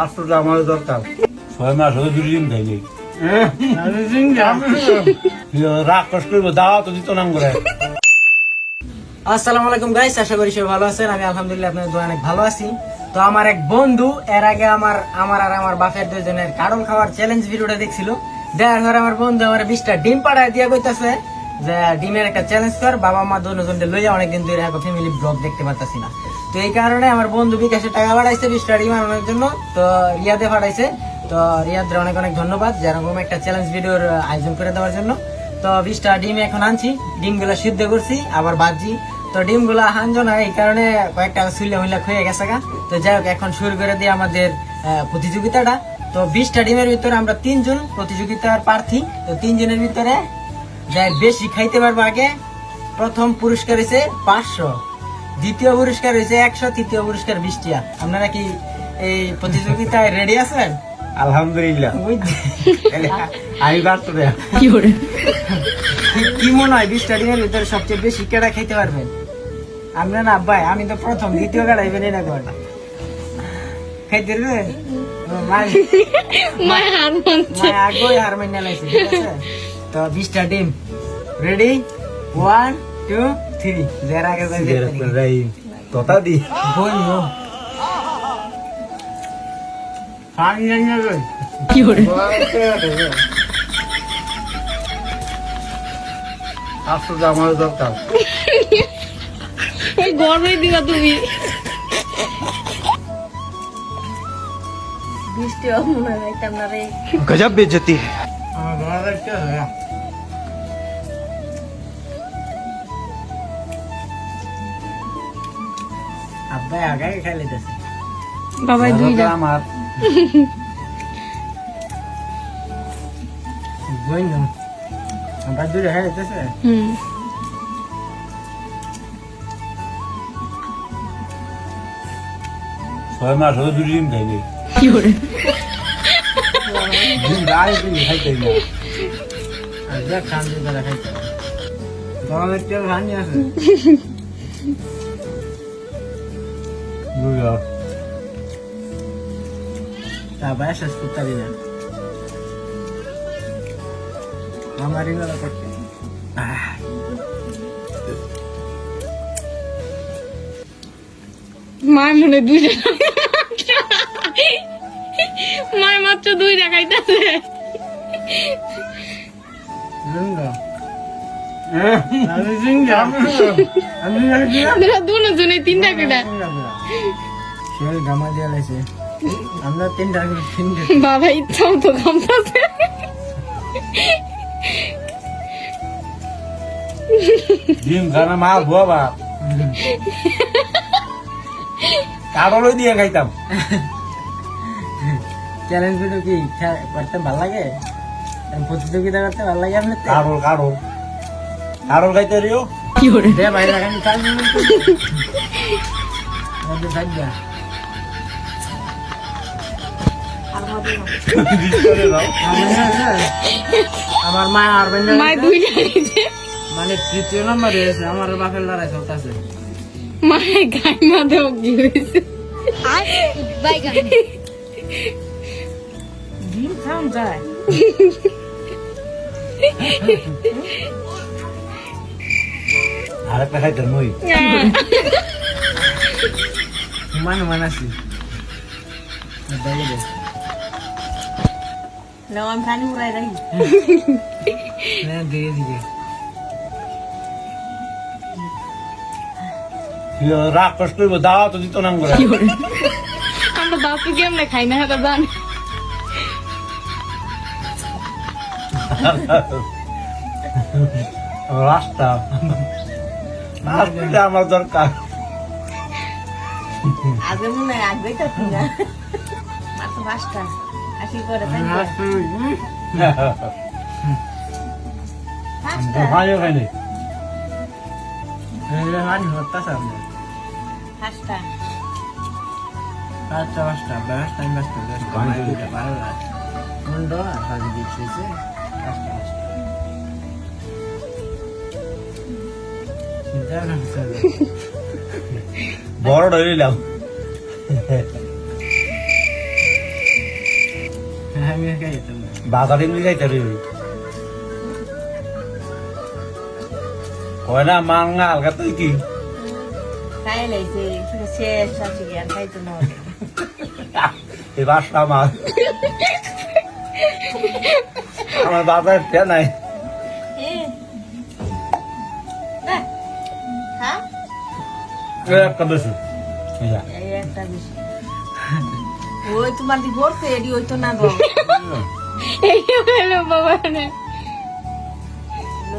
আসলে আমার দরকার 6 মাস হয়ে দুদিন খাইনি রাগ কষ্ট করবো দাওয়া তো দিত নাম করে। আসসালামু আলাইকুম গাইস, আশা করি সবাই ভালো আছেন। আমি আলহামদুলিল্লাহ আপনাদের দোয়া অনেক ভালো আছি। তো আমার এক বন্ধু এর আগে আমার আর আমার বাপের দুজনের কারণ খাওয়ার চ্যালেঞ্জ ভিডিওটা দেখছিল। দেখার পরে আমার বন্ধু আমার 20টা ডিম পাড়ায় দিয়ে কইতাছে যে ডিমের একটা চ্যালেঞ্জ কর, বাবা মা দুজনকে লইয়া অনেকদিন ধরে একটা ফ্যামিলি ব্লগ দেখতে পারতাছি না। তো এই কারণে আমার বন্ধু বিকাশে টাকা পাঠাইছে 20টা ডিম আনানোর জন্য। তো রিয়াদে পাঠাইছে। তো রিয়াদের অনেক অনেক ধন্যবাদ যেরকম একটা চ্যালেঞ্জ ভিডিওর আয়োজন করে দেওয়ার জন্য। তো 20টা ডিম এখন আনছি, ডিমগুলো সিদ্ধ করছি আবার ভাজি। তো ডিমগুলা হানজো না, এই কারণে কয়েকটা সুইলা মুইলা হয়ে গেছে গা। তো যাই হোক, এখন শুরু করে দিই আমাদের প্রতিযোগিতাটা। তো 20টা ডিমের ভিতরে আমরা 3 জন প্রতিযোগিতার প্রার্থী। তো 3 জনের ভিতরে যাই বেশি খাইতে পারবো আগে, প্রথম পুরস্কার হয়েছে 500, দ্বিতীয় পুরস্কার হয়েছে 100, তৃতীয় পুরস্কার 20 টাকা। আপনারা কি এই প্রতিযোগিতায় রেডি আছেন? আলহামদুলিল্লাহ আমি পারতো না। কি মনে হয় 20টা ডিমের ভিতরে সবচেয়ে বেশি কেডা খাইতে পারবেন? আমরা না ভাই, আমি তো প্রথম, দ্বিতীয় কেডাইবেন না কর খাইতে পারবেন? আগেই হার মাইনা লাইছে, ঠিক আছে? তো 20টা ডিম রেডি, 1 2 3 যার আগে তোতা দি বললো পানি জানি রে কি করে আসলে আমার দরকার ওই গরমে দিবা তুমি বৃষ্টি মনে হয় না রে। गजब बेइज्जती है। আমার ভালো লাগছে আব্বা আগে খাই লেতেছে বাবাই দুইটা আমার বই না আব্বা দুইটা খাই লেতেছে। হুম 6 মাস হয়ে দুদিন খাইনি কি করে দিন রায় দিন খাইতে না আর যা খান দিয়ে খাইতে গরমের তেল খানি আছে বুঝা তা বাইশ করতে না আমার এগুলো করতে মায় মনে দুইটা মায় মাত্র দুইটা খাইতেছে দুজনে 3টা কেটা গামা দিয়ে লাইছে আমরা 3টা বাবা ইচ্ছা মতো ঘামতাছে ডিম খানা মাল বাবা কারো দিয়ে খাইতাম। চ্যালেঞ্জ ভিডিও কি করতে ভালো লাগে? প্রতিযোগিতা করতে ভালো লাগে আপনার? কারো কারো কারো খাইতে রিও কি করে দে ভাই রাখানি চাল থাকবে আমার মা আর মায় দুইটা খাইছে মানে 3য় নম্বরে এসে আমার বাপের লড়াই চলতেছে। মায় গাই মাঝে কি হয়েছে ডিম খাওয়া যায় আরেকটা খাইতাম মই মানাসি আমি পানি উড়াই রাখি দিয়ে দিকে রাগ কষ্ট করবো দাওয়া তো দিত নাম করে। আমরা বাপু কেমনে খাই না এটা জানি রাস্তা আমার দরকার আগে মনে হয় আগে তো না মাত্র 5টা আসি করে ভাইও খাইনি হতাশ আপনার 5টা 5টা 5টা 5টা 5টা 12টা কোনটা আগে দিচ্ছে 5টা বড় ধরিলাম আমি একা যেতাম না। বাধা দিন খাইতে রে কয় না মাংনা আলগা তুই কি খাই লাইছে শেষ শাশুড়ি আর খাইতো না ওকে। এই বাসটা আমার বাবার টে নাই এ, না, খা, একটা বেশি এই একটা বেশি। ওই তোমার দি বলছে এডি ওই তো না গো। এই হলো বাবা না।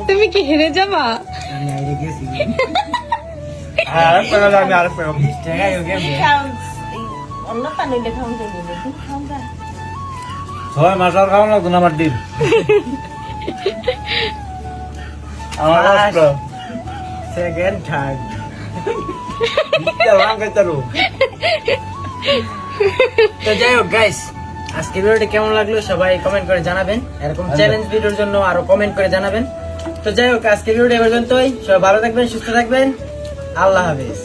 তুমি কি হেরে যাবা? আমি আইরে গেছি। আরেক টাকা আমি আরেক টাকা 20 টাকায় ও গেম। অন্য পানি দেখাউন যাবো দেখুন খাওয়া যায়। 6 মাস আর খাওয়া লাগতো না আমার দিন আমার কষ্ট সেকেন্ড থার্ড। তো যাই হোক গাইস, আজকে ভিডিওটি কেমন লাগলো সবাই কমেন্ট করে জানাবেন। এরকম চ্যালেঞ্জ ভিডিওর জন্য আরো কমেন্ট করে জানাবেন। তো যাই হোক আজকে ভিডিওটি এ পর্যন্তই। সবাই ভালো থাকবেন, সুস্থ থাকবেন। আল্লাহ হাফেজ।